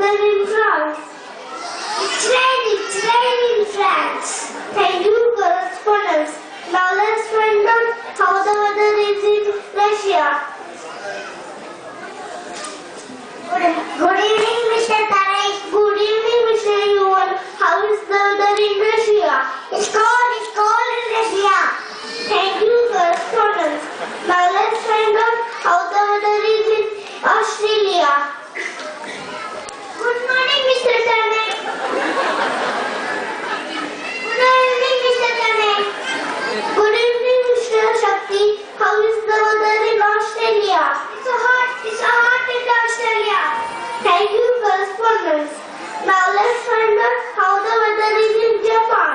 weather in France? It's rain in France. Thank you, correspondence. Now let's find out how the weather is in Russia. Good evening, Mr. Tanay. Good evening, Mr. Yuval. How is the weather in Russia? It's cold in Russia. Thank you, correspondence. Now let's find out how the weather is in Australia. Good morning, Mr. Tanay. Good evening, Mr. Tanay. Good evening, Mr. Shakti. How is the weather in Australia? It's hot in Australia. Thank you, correspondence. Now let's find out how the weather is in Japan.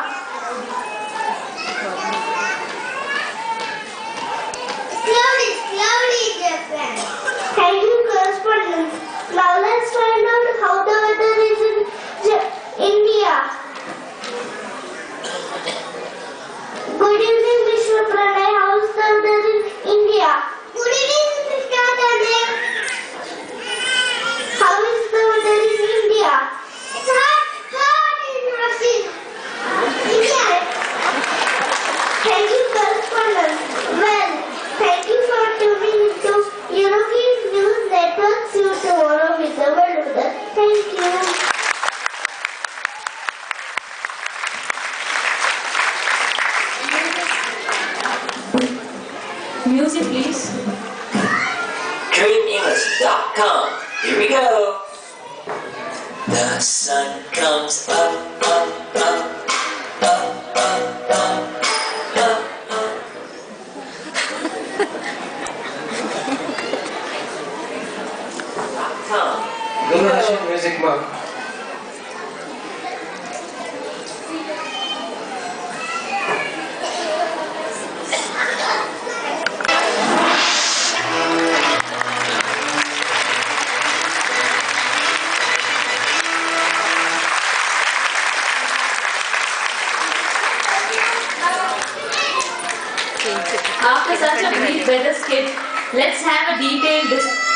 It's cloudy in Japan. Thank you, correspondence. Now let's find out how the weather is in India. Good evening, Mr. Pranay. How is the weather in India? Good evening, Mr. Pranay. How is the weather in India? It's hot in India. Thank you, correspondence. Well, thank you for tuning into European News Network. See you tomorrow with the world weather. Thank you. Music, please. DreamEnglish.com. Here we go. The sun comes up, up, up, up, up, up, up, up. Indonesian music ma'am. After such a brief weather skit, let's have a detailed discussion.